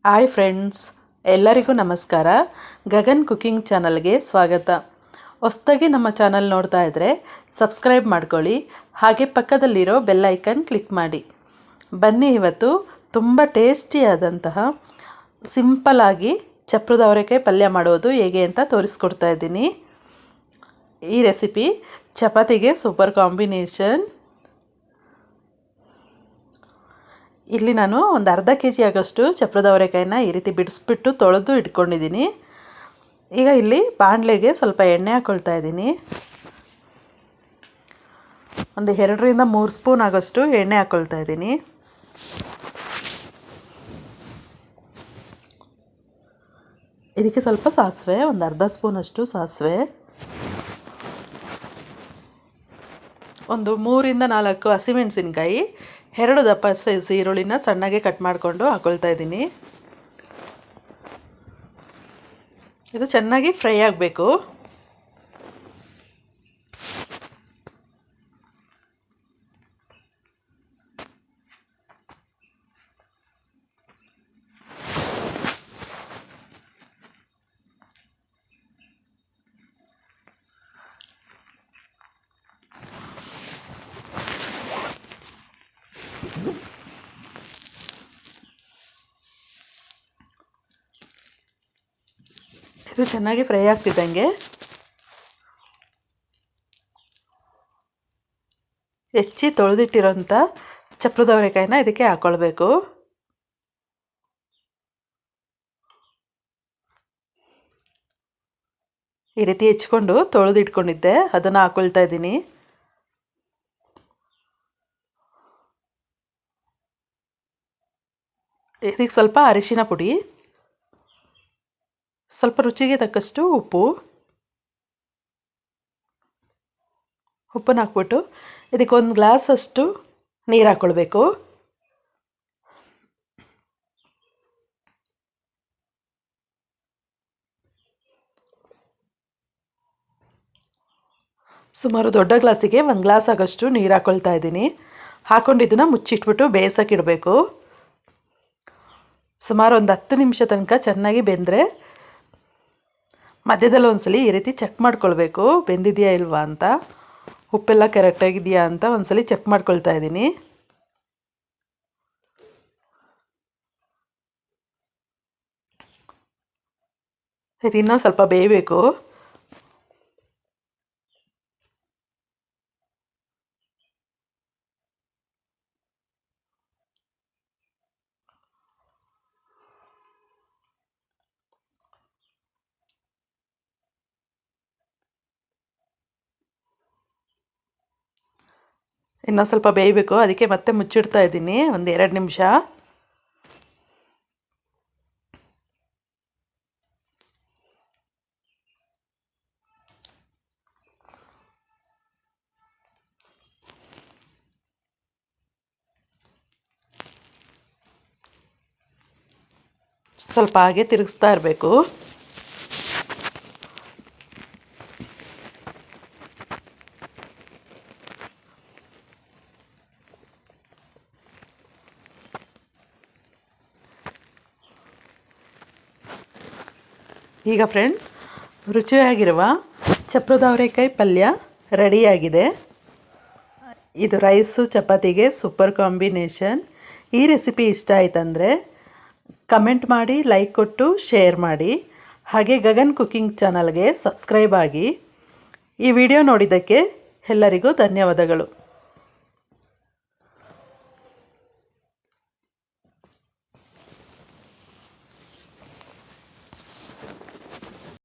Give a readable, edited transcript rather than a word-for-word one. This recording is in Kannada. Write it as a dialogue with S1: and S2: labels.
S1: ಹಾಯ್ ಫ್ರೆಂಡ್ಸ್, ಎಲ್ಲರಿಗೂ ನಮಸ್ಕಾರ. ಗಗನ್ ಕುಕಿಂಗ್ ಚಾನಲ್ಗೆ ಸ್ವಾಗತ. ಹೊಸದಾಗಿ ನಮ್ಮ ಚಾನಲ್ ನೋಡ್ತಾ ಇದ್ದರೆ ಸಬ್ಸ್ಕ್ರೈಬ್ ಮಾಡ್ಕೊಳ್ಳಿ, ಹಾಗೆ ಪಕ್ಕದಲ್ಲಿರೋ ಬೆಲ್ ಐಕನ್ ಕ್ಲಿಕ್ ಮಾಡಿ. ಬನ್ನಿ, ಇವತ್ತು ತುಂಬ ಟೇಸ್ಟಿಯಾದಂತಹ ಸಿಂಪಲ್ಲಾಗಿ ಚಪ್ರದ ಅವರೆಕಾಯಿ ಪಲ್ಯ ಮಾಡೋದು ಹೇಗೆ ಅಂತ ತೋರಿಸ್ಕೊಡ್ತಾ ಇದ್ದೀನಿ. ಈ ರೆಸಿಪಿ ಚಪಾತಿಗೆ ಸೂಪರ್ ಕಾಂಬಿನೇಷನ್. ಇಲ್ಲಿ ನಾನು ಒಂದು ಅರ್ಧ ಕೆಜಿ ಆಗೋಷ್ಟು ಚಪ್ರದ ಅವರೆಕಾಯಿನ ಈ ರೀತಿ ಬಿಡಿಸ್ಬಿಟ್ಟು ತೊಳೆದು ಇಟ್ಕೊಂಡಿದ್ದೀನಿ. ಈಗ ಇಲ್ಲಿ ಬಾಣಲೆಗೆ ಸ್ವಲ್ಪ ಎಣ್ಣೆ ಹಾಕ್ಕೊಳ್ತಾ ಇದ್ದೀನಿ. ಒಂದು 2ರಿಂದ 3 ಸ್ಪೂನ್ ಆಗೋಷ್ಟು ಎಣ್ಣೆ ಹಾಕ್ಕೊಳ್ತಾ ಇದ್ದೀನಿ. ಇದಕ್ಕೆ ಸ್ವಲ್ಪ ಸಾಸಿವೆ, ಒಂದು ಅರ್ಧ ಸ್ಪೂನಷ್ಟು ಸಾಸಿವೆ, ಒಂದು 3ರಿಂದ 4 ಹಸಿಮೆಣಸಿನ್ಕಾಯಿ, 2 ದಪ್ಪ ಸೈಜ್ ಈರುಳ್ಳಿನ ಸಣ್ಣಗೆ ಕಟ್ ಮಾಡಿಕೊಂಡು ಹಾಕ್ಕೊಳ್ತಾ ಇದ್ದೀನಿ. ಇದು ಚೆನ್ನಾಗಿ ಫ್ರೈ ಆಗಬೇಕು. ಇದು ಚೆನ್ನಾಗಿ ಫ್ರೈ ಆಗ್ತಿದ್ದಂಗೆ ಹೆಚ್ಚಿ ತೊಳೆದಿಟ್ಟಿರೋಂಥ ಚಪ್ರದ ಅವರೆಕಾಯಿನ ಇದಕ್ಕೆ ಹಾಕ್ಕೊಳ್ಬೇಕು. ಈ ರೀತಿ ಹೆಚ್ಕೊಂಡು ತೊಳೆದಿಟ್ಕೊಂಡಿದ್ದೆ, ಅದನ್ನು ಹಾಕ್ಕೊಳ್ತಾ ಇದ್ದೀನಿ. ಇದಕ್ಕೆ ಸ್ವಲ್ಪ ಅರಿಶಿನ ಪುಡಿ, ಸ್ವಲ್ಪ ರುಚಿಗೆ ತಕ್ಕಷ್ಟು ಉಪ್ಪನ್ನು ಹಾಕ್ಬಿಟ್ಟು ಇದಕ್ಕೆ 1 ಗ್ಲಾಸಷ್ಟು ನೀರು ಹಾಕ್ಕೊಳ್ಬೇಕು. ಸುಮಾರು ದೊಡ್ಡ ಗ್ಲಾಸಿಗೆ 1 ಗ್ಲಾಸ್ ಆಗೋಷ್ಟು ನೀರು ಹಾಕ್ಕೊಳ್ತಾ ಇದ್ದೀನಿ. ಹಾಕ್ಕೊಂಡು ಇದನ್ನು ಮುಚ್ಚಿಟ್ಬಿಟ್ಟು ಬೇಯಿಸೋಕ್ಕಿಡಬೇಕು. ಸುಮಾರು ಒಂದು 10 ನಿಮಿಷ ತನಕ ಚೆನ್ನಾಗಿ ಬೆಂದರೆ ಮಧ್ಯದಲ್ಲಿ ಒಂದ್ಸಲಿ ಈ ರೀತಿ ಚೆಕ್ ಮಾಡ್ಕೊಳ್ಬೇಕು, ಬೆಂದಿದೆಯಾ ಇಲ್ವಾ ಅಂತ, ಉಪ್ಪೆಲ್ಲ ಕರೆಕ್ಟಾಗಿದೆಯಾ ಅಂತ ಒಂದ್ಸಲಿ ಚೆಕ್ ಮಾಡ್ಕೊಳ್ತಾ ಇದ್ದೀನಿ. ಇದು ಇನ್ನೂ ಸ್ವಲ್ಪ ಬೇಯಬೇಕು. ಇನ್ನೂ ಸ್ವಲ್ಪ ಬೇಯಬೇಕು, ಅದಕ್ಕೆ ಮತ್ತೆ ಮುಚ್ಚಿಡ್ತಾ ಇದ್ದೀನಿ ಒಂದು 2 ನಿಮಿಷ. ಸ್ವಲ್ಪ ಹಾಗೆ ತಿರುಗಿಸ್ತಾ ಇರಬೇಕು. ಈಗ ಫ್ರೆಂಡ್ಸ್, ರುಚಿಯಾಗಿರುವ ಚಪ್ರದ ಅವರೆಕಾಯಿ ಪಲ್ಯ ರೆಡಿಯಾಗಿದೆ. ಇದು ರೈಸು ಚಪಾತಿಗೆ ಸೂಪರ್ ಕಾಂಬಿನೇಷನ್. ಈ ರೆಸಿಪಿ ಇಷ್ಟ ಆಯ್ತಂದರೆ ಕಮೆಂಟ್ ಮಾಡಿ, ಲೈಕ್ ಕೊಟ್ಟು ಶೇರ್ ಮಾಡಿ, ಹಾಗೆ ಗಗನ್ ಕುಕಿಂಗ್ ಚಾನಲ್ಗೆ ಸಬ್ಸ್ಕ್ರೈಬ್ ಆಗಿ. ಈ ವಿಡಿಯೋ ನೋಡಿದ್ದಕ್ಕೆ ಎಲ್ಲರಿಗೂ ಧನ್ಯವಾದಗಳು.